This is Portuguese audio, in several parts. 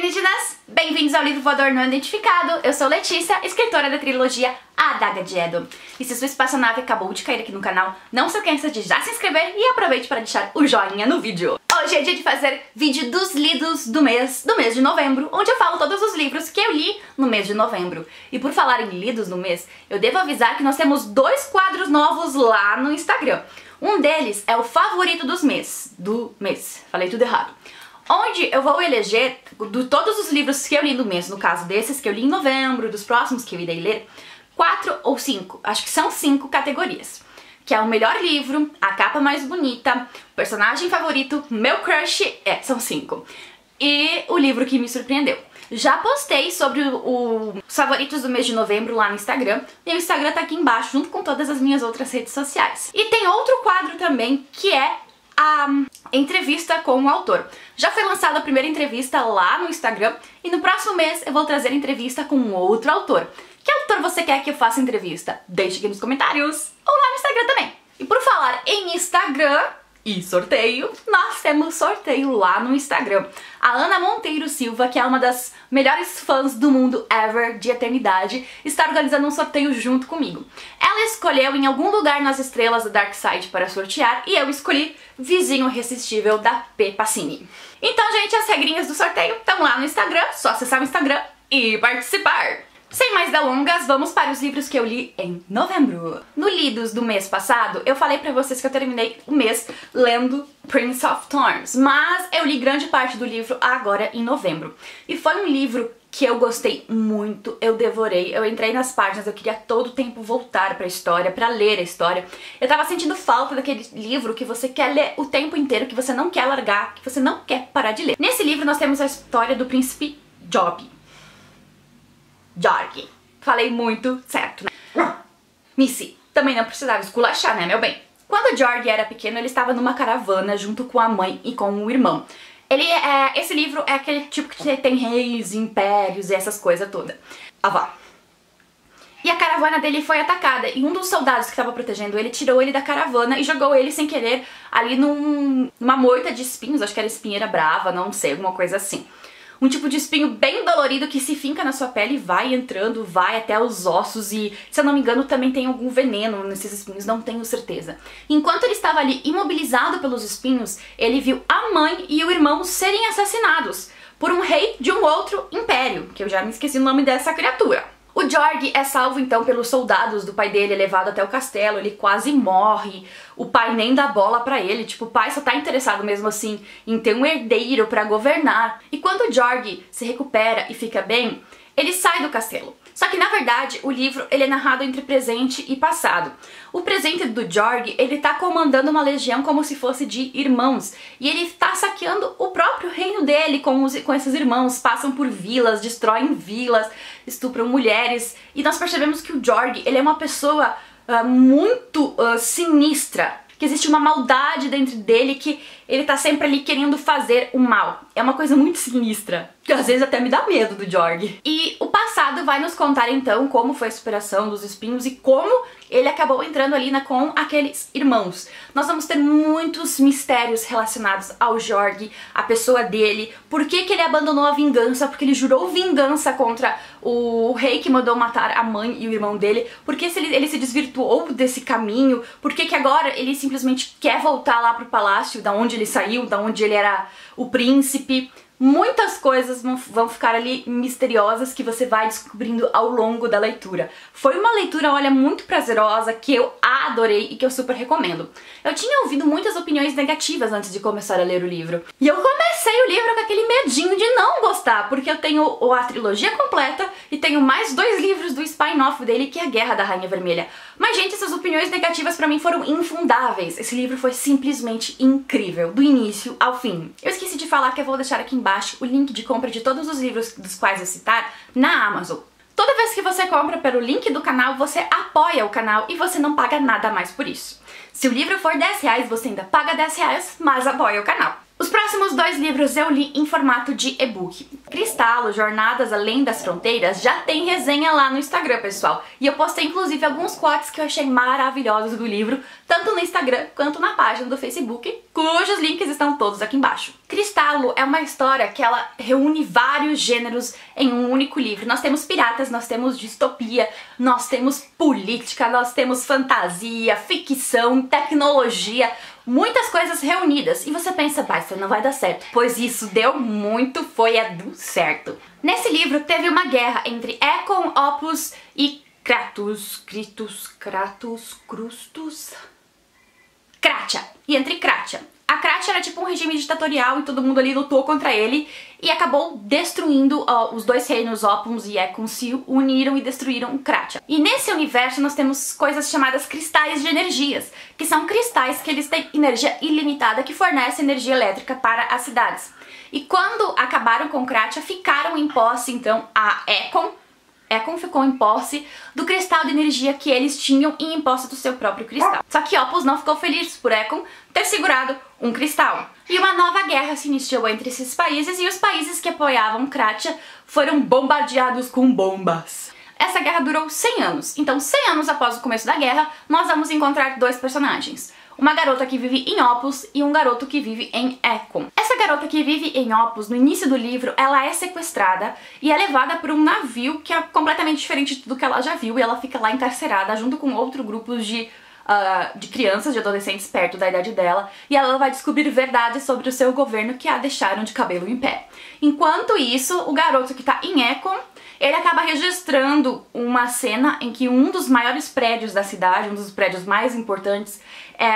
alienígenas! Bem-vindos ao livro voador não identificado. Eu sou Letícia, escritora da trilogia A Adaga de Edom. E se sua espaçonave acabou de cair aqui no canal, não se esqueça de já se inscrever e aproveite para deixar o joinha no vídeo. Hoje é dia de fazer vídeo dos lidos do mês de novembro, onde eu falo todos os livros que eu li no mês de novembro. E por falar em lidos no mês, eu devo avisar que nós temos 2 quadros novos lá no Instagram. Um deles é o favorito dos mês. Falei tudo errado. Onde eu vou eleger de todos os livros que eu li no mês, no caso desses que eu li em novembro, dos próximos que eu irei ler, 4 ou 5, acho que são 5 categorias. Que é o melhor livro, a capa mais bonita, o personagem favorito, meu crush, são 5. E o livro que me surpreendeu. Já postei sobre os favoritos do mês de novembro lá no Instagram, e o Instagram tá aqui embaixo junto com todas as minhas outras redes sociais. E tem outro quadro também, que é a entrevista com o autor. Já foi lançada a primeira entrevista lá no Instagram e no próximo mês eu vou trazer entrevista com outro autor. Que autor você quer que eu faça entrevista? Deixe aqui nos comentários ou lá no Instagram também. E por falar em Instagram e sorteio, nós temos sorteio lá no Instagram. A Ana Monteiro Silva, que é uma das melhores fãs do mundo ever de eternidade, está organizando um sorteio junto comigo. Ela escolheu em algum lugar nas estrelas da Dark Side para sortear e eu escolhi Vizinho Irresistível da P. Pacini. Então, gente, as regrinhas do sorteio estão lá no Instagram, só acessar o Instagram e participar. Sem mais delongas, vamos para os livros que eu li em novembro. No Lidos do mês passado, eu falei pra vocês que eu terminei o mês lendo Prince of Thorns, mas eu li grande parte do livro agora em novembro. E foi um livro que eu gostei muito, eu devorei, eu entrei nas páginas, eu queria todo o tempo voltar pra história, pra ler a história. Eu tava sentindo falta daquele livro que você quer ler o tempo inteiro, que você não quer largar, que você não quer parar de ler. Nesse livro nós temos a história do príncipe Jorg. Falei muito certo, né? Missy, também não precisava esculachar, né, meu bem? Quando o Jorg era pequeno, ele estava numa caravana junto com a mãe e com o irmão. Esse livro é aquele tipo que tem reis, impérios e essas coisas todas. E a caravana dele foi atacada e um dos soldados que estava protegendo ele tirou ele da caravana e jogou ele sem querer ali numa moita de espinhos, acho que era espinheira brava, não sei, alguma coisa assim. Um tipo de espinho bem dolorido que se finca na sua pele e vai entrando, vai até os ossos e, se eu não me engano, também tem algum veneno nesses espinhos, não tenho certeza. Enquanto ele estava ali imobilizado pelos espinhos, ele viu a mãe e o irmão serem assassinados por um rei de um outro império, que eu já me esqueci o nome dessa criatura. O Jorg é salvo então pelos soldados do pai dele, é levado até o castelo, ele quase morre, o pai nem dá bola pra ele, tipo, o pai só tá interessado mesmo assim em ter um herdeiro pra governar. E quando o Jorg se recupera e fica bem, ele sai do castelo. Só que na verdade o livro ele é narrado entre presente e passado. O presente do Jorg, ele tá comandando uma legião como se fosse de irmãos. E ele tá saqueando o próprio reino dele com esses irmãos. Passam por vilas, destroem vilas, estupram mulheres. E nós percebemos que o Jorg, ele é uma pessoa muito sinistra. Que existe uma maldade dentro dele que ele tá sempre ali querendo fazer o mal. É uma coisa muito sinistra, que às vezes até me dá medo do Jorg. E o passado vai nos contar então como foi a superação dos espinhos e como ele acabou entrando ali com aqueles irmãos. Nós vamos ter muitos mistérios relacionados ao Jorg, a pessoa dele, por que ele abandonou a vingança, porque ele jurou vingança contra o rei que mandou matar a mãe e o irmão dele, porque ele se desvirtuou desse caminho, por que agora ele simplesmente quer voltar lá pro palácio, da onde ele saiu, da onde ele era o príncipe. Muitas coisas vão ficar ali misteriosas que você vai descobrindo ao longo da leitura. Foi uma leitura, olha, muito prazerosa, que eu adorei e que eu super recomendo. Eu tinha ouvido muitas opiniões negativas antes de começar a ler o livro. E eu comecei o livro com aquele medinho de não gostar, porque eu tenho a trilogia completa e tenho mais 2 livros do spin-off dele, que é a Guerra da Rainha Vermelha. Mas, gente, essas opiniões negativas pra mim foram infundáveis. Esse livro foi simplesmente incrível, do início ao fim. Eu esqueci de falar que eu vou deixar aqui embaixo o link de compra de todos os livros dos quais eu citar na Amazon. Toda vez que você compra pelo link do canal, você apoia o canal e você não paga nada mais por isso. Se o livro for R$10, você ainda paga R$10, mas apoia o canal. Os próximos 2 livros eu li em formato de e-book. Cristallo, Jornadas Além das Fronteiras, já tem resenha lá no Instagram, pessoal. E eu postei inclusive alguns cortes que eu achei maravilhosos do livro, tanto no Instagram quanto na página do Facebook, cujos links estão todos aqui embaixo. Cristallo é uma história que ela reúne vários gêneros em um único livro. Nós temos piratas, nós temos distopia, nós temos política, nós temos fantasia, ficção, tecnologia, muitas coisas reunidas. E você pensa, basta, não vai dar certo. Pois isso deu muito, foi do certo. Nesse livro teve uma guerra entre Ekon, Opus e Kratos. Kratia. E entre Kratia. A Kratia era tipo um regime ditatorial e todo mundo ali lutou contra ele e acabou destruindo os dois reinos, Opus e Ekon se uniram e destruíram Kratia. E nesse universo nós temos coisas chamadas cristais de energias, que são cristais que eles têm energia ilimitada que fornece energia elétrica para as cidades. E quando acabaram com Kratia, ficaram em posse então a Ekon. Ekon ficou em posse do cristal de energia que eles tinham e em posse do seu próprio cristal. Só que Opus não ficou feliz por Ekon ter segurado um cristal. E uma nova guerra se iniciou entre esses países e os países que apoiavam Kratia foram bombardeados com bombas. Essa guerra durou 100 anos, então 100 anos após o começo da guerra, nós vamos encontrar dois personagens. Uma garota que vive em Opus e um garoto que vive em Ekon. Essa garota que vive em Opus, no início do livro, ela é sequestrada e é levada por um navio que é completamente diferente de tudo que ela já viu, e ela fica lá encarcerada junto com outro grupo de crianças, de adolescentes perto da idade dela, e ela vai descobrir verdades sobre o seu governo que a deixaram de cabelo em pé. Enquanto isso, o garoto que tá em Ekon, ele acaba registrando uma cena em que um dos maiores prédios da cidade, um dos prédios mais importantes,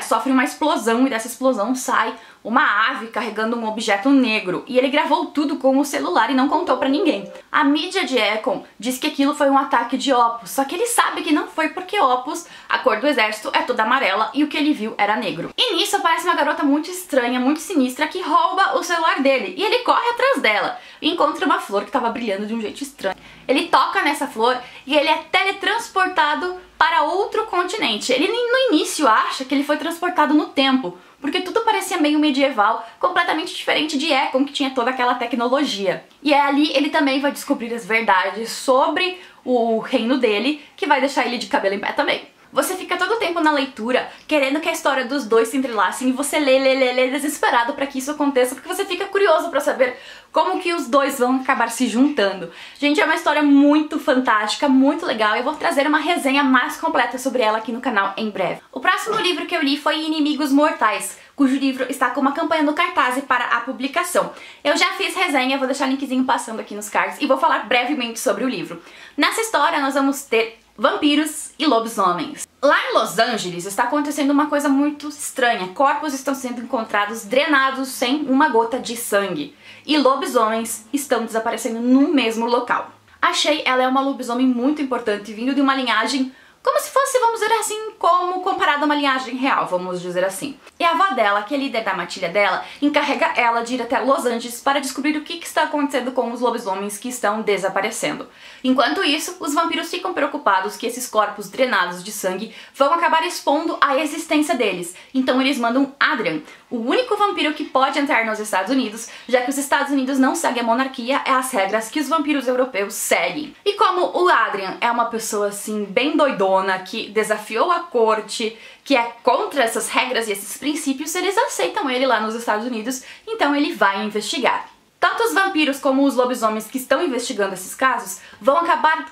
sofre uma explosão e dessa explosão sai uma ave carregando um objeto negro. E ele gravou tudo com o celular e não contou pra ninguém. A mídia de Ekon diz que aquilo foi um ataque de Opus, só que ele sabe que não foi porque Opus, a cor do exército, é toda amarela e o que ele viu era negro. E nisso aparece uma garota muito estranha, muito sinistra, que rouba o celular dele. E ele corre atrás dela e encontra uma flor que estava brilhando de um jeito estranho. Ele toca nessa flor e ele é teletransportado para outro continente. Ele no início acha que ele foi transportado no tempo, porque tudo parecia meio medieval, completamente diferente de Ekon, que tinha toda aquela tecnologia. E ali ele também vai descobrir as verdades sobre o reino dele, que vai deixar ele de cabelo em pé também. Você fica todo o tempo na leitura querendo que a história dos dois se entrelacem e você lê desesperado para que isso aconteça, porque você fica curioso para saber como que os dois vão acabar se juntando. Gente, é uma história muito fantástica, muito legal, e eu vou trazer uma resenha mais completa sobre ela aqui no canal em breve. O próximo livro que eu li foi Inimigos Mortais, cujo livro está com uma campanha no Catarse para a publicação. Eu já fiz resenha, vou deixar o linkzinho passando aqui nos cards e vou falar brevemente sobre o livro. Nessa história nós vamos ter vampiros e lobisomens. Lá em Los Angeles está acontecendo uma coisa muito estranha. Corpos estão sendo encontrados drenados sem uma gota de sangue. E lobisomens estão desaparecendo no mesmo local. Achei ela é uma lobisomem muito importante, vindo de uma linhagem como se fosse, vamos dizer assim, como comparado a uma linhagem real, vamos dizer assim. E a avó dela, que é líder da matilha dela, encarrega ela de ir até Los Angeles para descobrir o que está acontecendo com os lobisomens que estão desaparecendo. Enquanto isso, os vampiros ficam preocupados que esses corpos drenados de sangue vão acabar expondo a existência deles. Então eles mandam Adrian, o único vampiro que pode entrar nos Estados Unidos, já que os Estados Unidos não seguem a monarquia, é as regras que os vampiros europeus seguem. E como o Adrian é uma pessoa assim bem doidona, que desafiou a corte, que é contra essas regras e esses princípios, eles aceitam ele lá nos Estados Unidos, então ele vai investigar. Tanto os vampiros como os lobisomens que estão investigando esses casos vão acabar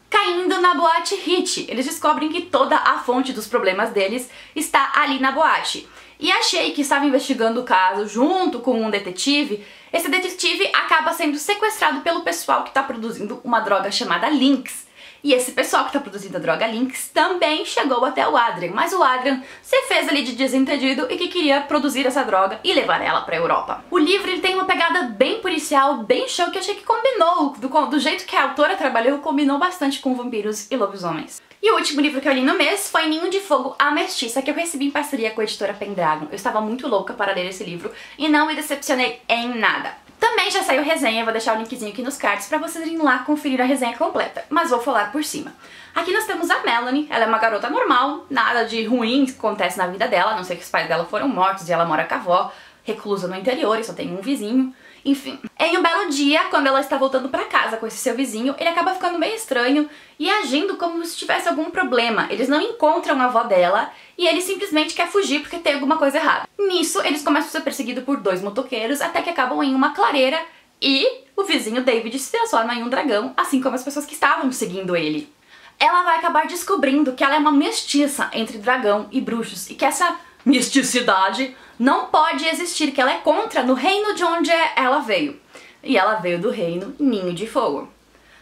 caindo na boate Hit. Eles descobrem que toda a fonte dos problemas deles está ali na boate. E a Shay, que estava investigando o caso junto com um detetive, esse detetive acaba sendo sequestrado pelo pessoal que está produzindo uma droga chamada Lynx. E esse pessoal que está produzindo a droga Lynx também chegou até o Adrian, mas o Adrian se fez ali de desentendido e que queria produzir essa droga e levar ela para a Europa. O livro ele tem uma pegada bem policial, bem show, que eu achei que combinou, do jeito que a autora trabalhou, combinou bastante com vampiros e lobisomens. E o último livro que eu li no mês foi Ninho de Fogo, A Mestiça, que eu recebi em parceria com a editora Pendragon. Eu estava muito louca para ler esse livro e não me decepcionei em nada. Também já saiu resenha, vou deixar o linkzinho aqui nos cards pra vocês irem lá conferir a resenha completa, mas vou falar por cima. Aqui nós temos a Melanie, ela é uma garota normal, nada de ruim acontece na vida dela, a não ser que os pais dela foram mortos e ela mora com a avó, reclusa no interior e só tem um vizinho. Enfim, em um belo dia, quando ela está voltando pra casa com esse seu vizinho, ele acaba ficando meio estranho e agindo como se tivesse algum problema. Eles não encontram a avó dela e ele simplesmente quer fugir porque tem alguma coisa errada. Nisso, eles começam a ser perseguidos por 2 motoqueiros até que acabam em uma clareira e o vizinho David se transforma em um dragão, assim como as pessoas que estavam seguindo ele. Ela vai acabar descobrindo que ela é uma mestiça entre dragão e bruxos e que essa misticidade não pode existir, que ela é contra no reino de onde ela veio. E ela veio do reino Ninho de Fogo.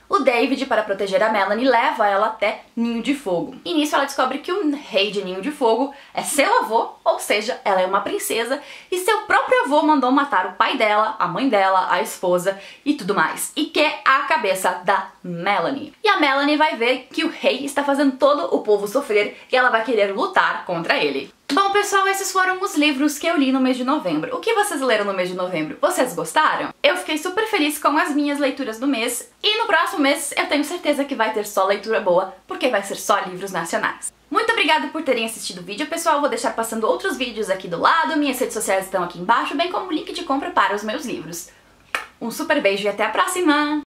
O David, para proteger a Melanie, leva ela até Ninho de Fogo. E nisso ela descobre que o rei de Ninho de Fogo é seu avô, ou seja, ela é uma princesa, e seu próprio avô mandou matar o pai dela, a mãe dela, a esposa e tudo mais. E quer a cabeça da Melanie. E a Melanie vai ver que o rei está fazendo todo o povo sofrer e ela vai querer lutar contra ele. Bom, pessoal, esses foram os livros que eu li no mês de novembro. O que vocês leram no mês de novembro? Vocês gostaram? Eu fiquei super feliz com as minhas leituras do mês e no próximo mês eu tenho certeza que vai ter só leitura boa, porque vai ser só livros nacionais. Muito obrigada por terem assistido o vídeo, pessoal. Vou deixar passando outros vídeos aqui do lado, minhas redes sociais estão aqui embaixo, bem como o link de compra para os meus livros. Um super beijo e até a próxima!